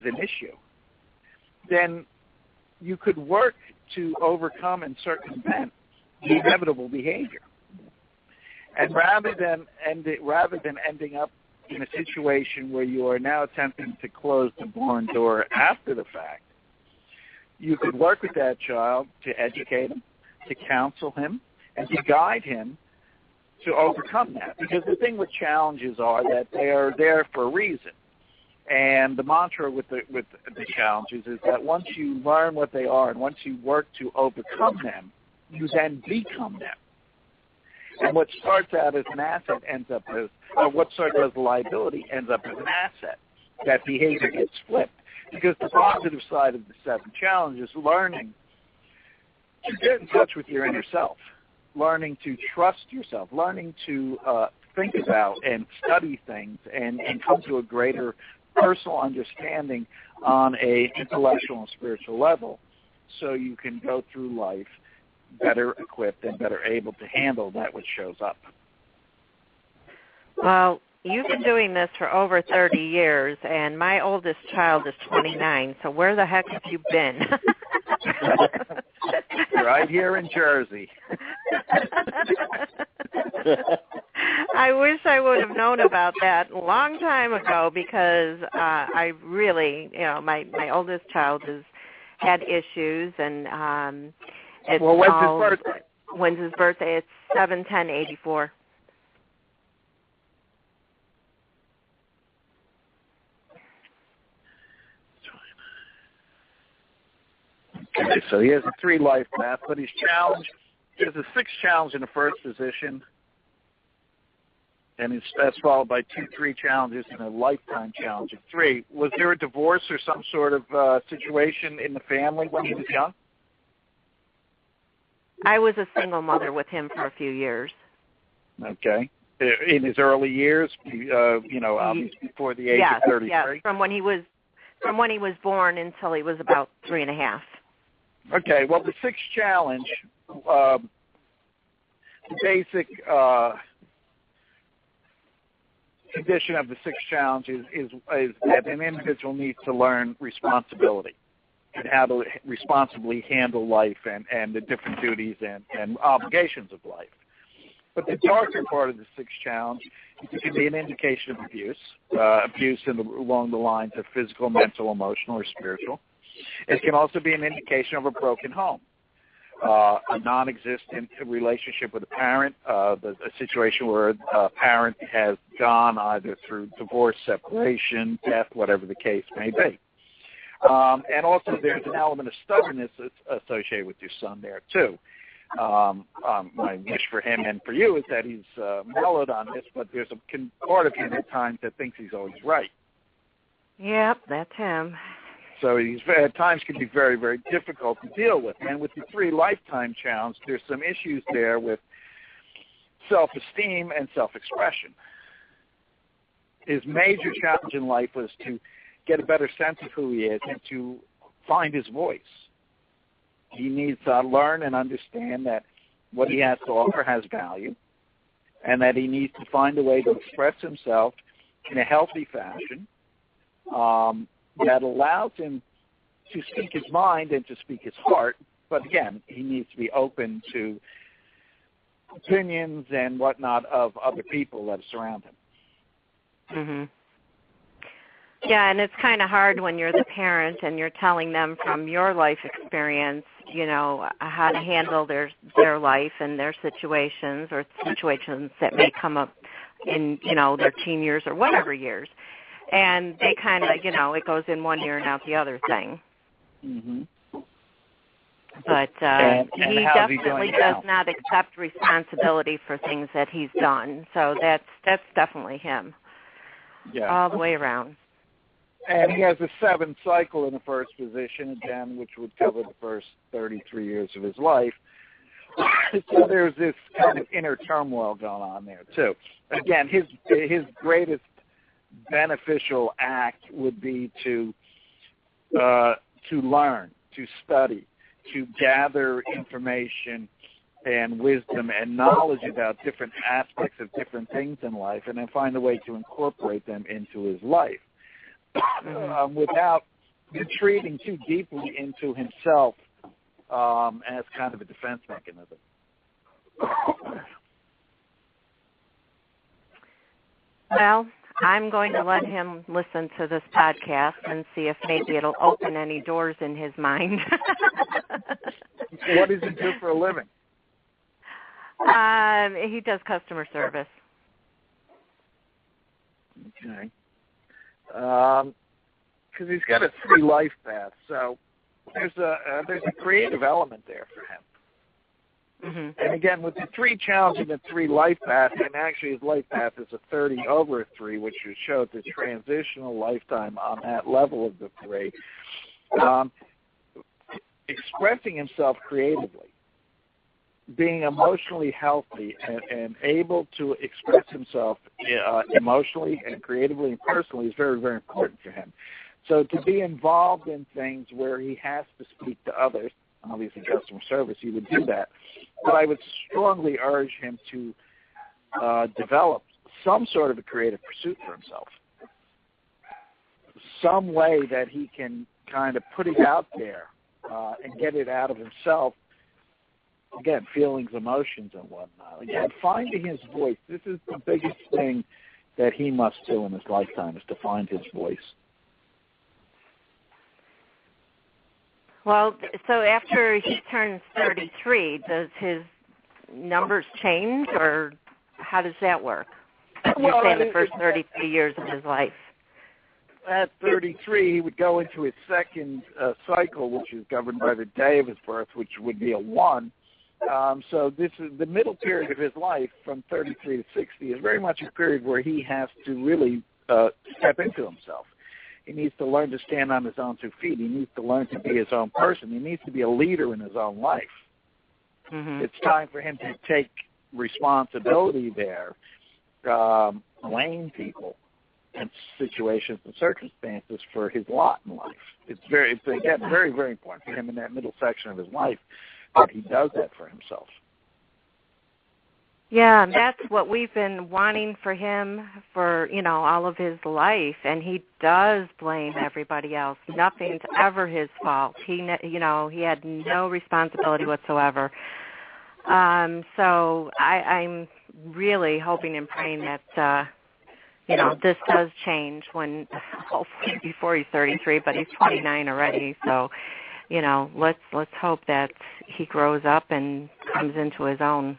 an issue, then you could work to overcome and circumvent the inevitable behavior. And rather than ending up in a situation where you are now attempting to close the barn door after the fact, you could work with that child to educate him, to counsel him, and to guide him to overcome that. Because the thing with challenges are that they are there for a reason. And the mantra with the challenges is that once you learn what they are and once you work to overcome them, you then become them. And what starts out as an asset ends up as, or what starts as a liability ends up as an asset. That behavior gets flipped. Because the positive side of the 7 challenges is learning to get in touch with your inner self, learning to trust yourself, learning to think about and study things and come to a greater personal understanding on a intellectual and spiritual level so you can go through life better equipped and better able to handle that which shows up. Well, you've been doing this for over 30 years, and my oldest child is 29, so where the heck have you been? Right here in Jersey. I wish I would have known about that a long time ago because I really, my oldest child has had issues, and it's well, when's his birthday? When's his birthday? It's 7/10/84. Okay, so he has a 3 life path, but he's challenged. He has a 6 challenge in the first position, and that's followed by 2 3 challenges and a lifetime challenge of 3. Was there a divorce or some sort of situation in the family when he was young? I was a single mother with him for a few years. Okay. In his early years, obviously before the age of 33? Yes, from when he was born until he was about 3 1/2. Okay, well, the 6th challenge, the basic condition of the 6th challenge is that an individual needs to learn responsibility and how to responsibly handle life and the different duties and obligations of life. But the darker part of the 6th challenge, it can be an indication of abuse along the lines of physical, mental, emotional, or spiritual. It can also be an indication of a broken home, a non-existent relationship with a parent, a situation where a parent has gone either through divorce, separation, death, whatever the case may be. And also there's an element of stubbornness associated with your son there, too. My wish for him and for you is that he's mellowed on this, but there's a part of him at times that thinks he's always right. Yep, that's him. So he's at times can be very, very difficult to deal with. And with the 3 lifetime challenge, there's some issues there with self-esteem and self-expression. His major challenge in life was to get a better sense of who he is and to find his voice. He needs to learn and understand that what he has to offer has value and that he needs to find a way to express himself in a healthy fashion that allows him to speak his mind and to speak his heart. But again, he needs to be open to opinions and whatnot of other people that surround him. Mhm. Yeah, and it's kind of hard when you're the parent and you're telling them from your life experience, how to handle their life and their situations or situations that may come up in, their teen years or whatever years. And they kind of, it goes in one ear and out the other thing. Mm-hmm. But and he definitely does not accept responsibility for things that he's done. So that's definitely him. Yeah. All the way around. And he has a 7th cycle in the first position, again, which would cover the first 33 years of his life. So there's this kind of inner turmoil going on there, too. Again, his greatest beneficial act would be to learn, to study, to gather information and wisdom and knowledge about different aspects of different things in life and then find a way to incorporate them into his life. Without retreating too deeply into himself as kind of a defense mechanism. Well, I'm going to let him listen to this podcast and see if maybe it'll open any doors in his mind. What does he do for a living? He does customer service. Okay. Because he's got a 3 life path, so there's a creative element there for him. Mm-hmm. And again, with the 3 challenge and the 3 life path, and actually his life path is a 30 over 3, which would show the transitional lifetime on that level of the 3. Expressing himself creatively, being emotionally healthy and able to express himself emotionally and creatively and personally is very, very important for him. So to be involved in things where he has to speak to others, obviously customer service, he would do that. But I would strongly urge him to develop some sort of a creative pursuit for himself, some way that he can kind of put it out there and get it out of himself. Again, feelings, emotions, and whatnot. Again, finding his voice. This is the biggest thing that he must do in his lifetime, is to find his voice. Well, so after he turns 33, does his numbers change, or how does that work? You're saying the first 33 years of his life. At 33, he would go into his second cycle, which is governed by the day of his birth, which would be a 1. So this is the middle period of his life, from 33 to 60, is very much a period where he has to really step into himself. He needs to learn to stand on his own 2 feet. He needs to learn to be his own person. He needs to be a leader in his own life. Mm-hmm. It's time for him to take responsibility there, blame people and situations and circumstances for his lot in life. It's again, very, very important for him in that middle section of his life that he does that for himself. Yeah, that's what we've been wanting for him for, all of his life, and he does blame everybody else. Nothing's ever his fault. He had no responsibility whatsoever. So I'm really hoping and praying that, this does change when, hopefully before he's 33, but he's 29 already. So, let's hope that he grows up and comes into his own.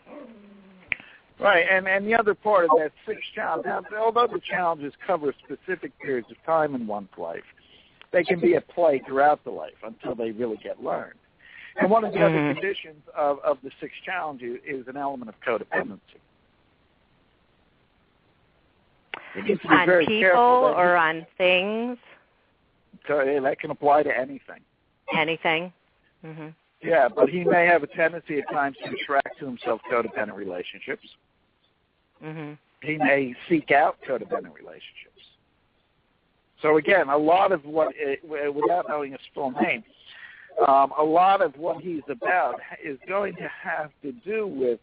Right, and the other part of that 6th challenge, now, although the challenges cover specific periods of time in one's life, they can be at play throughout the life until they really get learned. And one of the other conditions of the 6th challenge is an element of codependency. On people or on things? That can apply to anything. Anything? Mm-hmm. Yeah, but he may have a tendency at times to attract to himself codependent relationships. Mm-hmm. He may seek out codependent relationships. So again, a lot of what, without knowing his full name, a lot of what he's about is going to have to do with,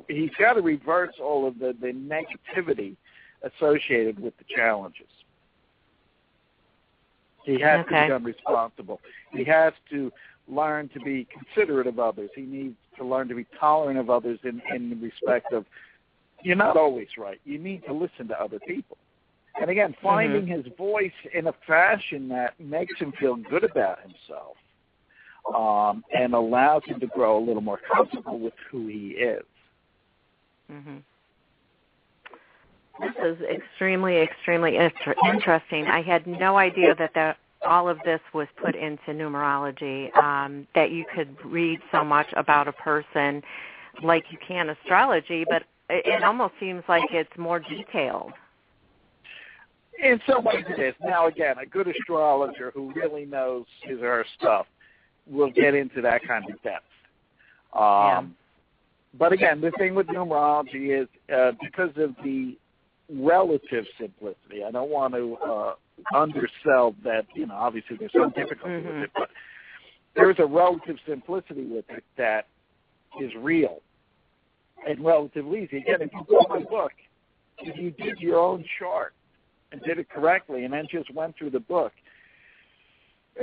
he's got to reverse all of the negativity associated with the challenges. He has to become responsible. He has to learn to be considerate of others. He needs to learn to be tolerant of others in the respect of, you're not always right. You need to listen to other people. And again, finding his voice in a fashion that makes him feel good about himself and allows him to grow a little more comfortable with who he is. Mm-hmm. This is extremely, extremely interesting. I had no idea that all of this was put into numerology, that you could read so much about a person like you can astrology, but it almost seems like it's more detailed. In some ways it is. Now, again, a good astrologer who really knows his or her stuff will get into that kind of depth. But again, the thing with numerology is because of the relative simplicity, I don't want to undersell that, obviously there's some difficulty with it, but there is a relative simplicity with it that is real and relatively easy. Again, if you go my book, if you did your own chart and did it correctly and then just went through the book,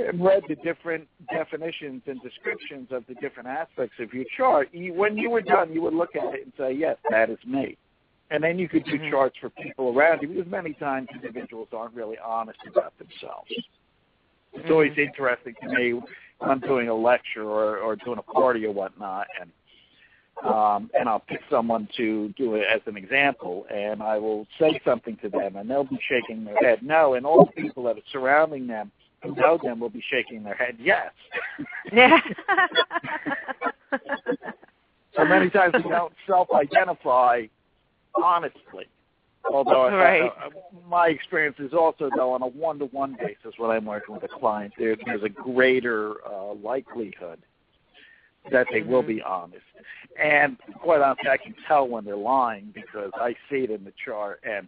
and read the different definitions and descriptions of the different aspects of your chart, when you were done, you would look at it and say, yes, that is me. And then you could do charts for people around you, because many times individuals aren't really honest about themselves. It's always interesting to me when I'm doing a lecture or doing a party or whatnot, and I'll pick someone to do it as an example, and I will say something to them, and they'll be shaking their head no, and all the people that are surrounding them who know them will be shaking their head yes. So many times we don't self-identify honestly. Although my experience is also, though, on a one-to-one basis when I'm working with a client, there's a greater likelihood that they will be honest. And quite honestly, I can tell when they're lying because I see it in the chart, and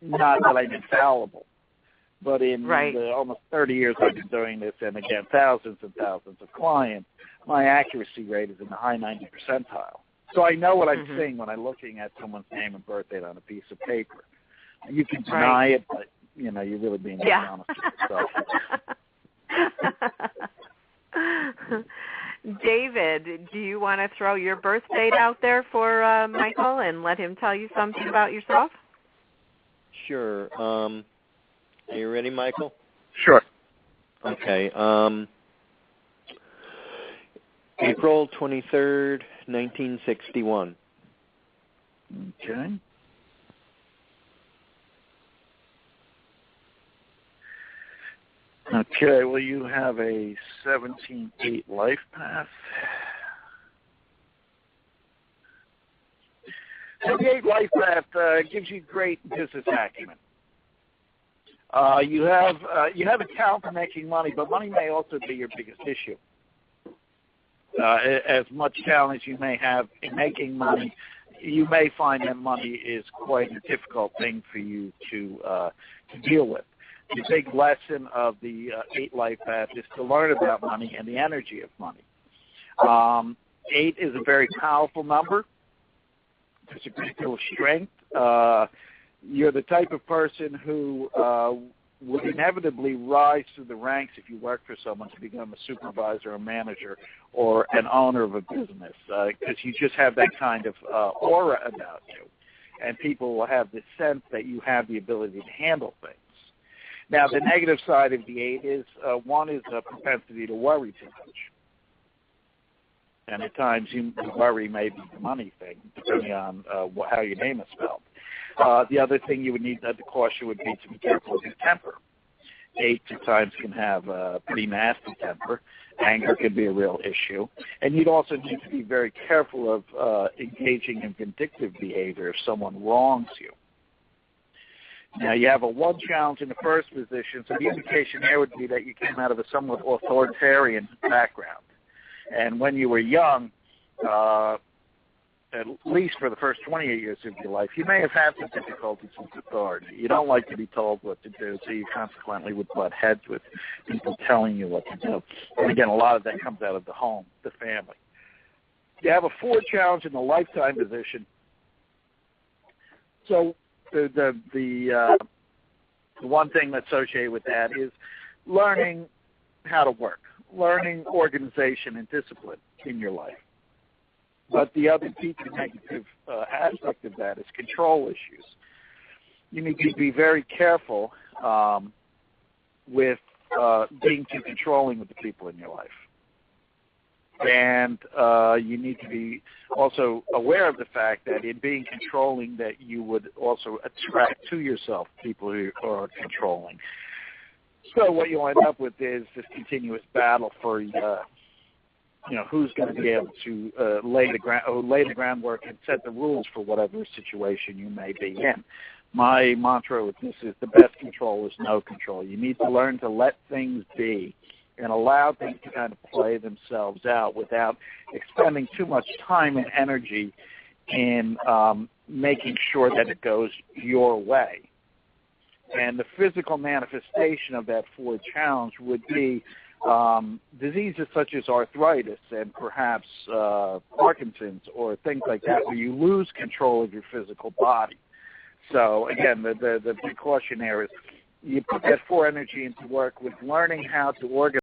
not that I'm infallible. But in the almost 30 years I've been doing this, and again, thousands and thousands of clients, my accuracy rate is in the high 90 percentile. So I know what I'm seeing when I'm looking at someone's name and birth date on a piece of paper. You can deny it, but, you're really being honest with yourself. David, do you want to throw your birth date out there for Michael and let him tell you something about yourself? Sure. Are you ready, Michael? Sure. Okay. April 23rd, 1961. Okay. Okay, well, you have a 17-8 life path. So the 8 life path gives you great business acumen. You have a talent for making money, but money may also be your biggest issue. As much talent as you may have in making money, you may find that money is quite a difficult thing for you to deal with. The big lesson of the 8 life path is to learn about money and the energy of money. 8 is a very powerful number. There's a great deal of strength. You're the type of person who would inevitably rise through the ranks if you work for someone to become a supervisor, a manager, or an owner of a business, because you just have that kind of aura about you, and people will have the sense that you have the ability to handle things. Now, the negative side of the 8 is, one is a propensity to worry too much. And at times, worry may be the money thing, depending on how your name is spelled. The other thing you would need to caution would be to be careful of your temper. 8 at times can have a pretty nasty temper. Anger can be a real issue. And you'd also need to be very careful of engaging in vindictive behavior if someone wrongs you. Now, you have a 1 challenge in the first position, so the indication there would be that you came out of a somewhat authoritarian background. And when you were young, at least for the first 28 years of your life, you may have had some difficulties with authority. You don't like to be told what to do, so you consequently would butt heads with people telling you what to do. And again, a lot of that comes out of the home, the family. You have a 4 challenge in the lifetime position. So the one thing that's associated with that is learning how to work, learning organization and discipline in your life. But the other deeply negative aspect of that is control issues. You need to be very careful with being too controlling with the people in your life. And you need to be also aware of the fact that in being controlling that you would also attract to yourself people who are controlling. So what you'll end up with is this continuous battle for who's going to be able to lay the groundwork and set the rules for whatever situation you may be in. My mantra with this is the best control is no control. You need to learn to let things be and allow things to kind of play themselves out without expending too much time and energy in making sure that it goes your way. And the physical manifestation of that 4 challenge would be diseases such as arthritis and perhaps Parkinson's or things like that, where you lose control of your physical body. So again, the big caution there is you put that 4 energy into work with learning how to organize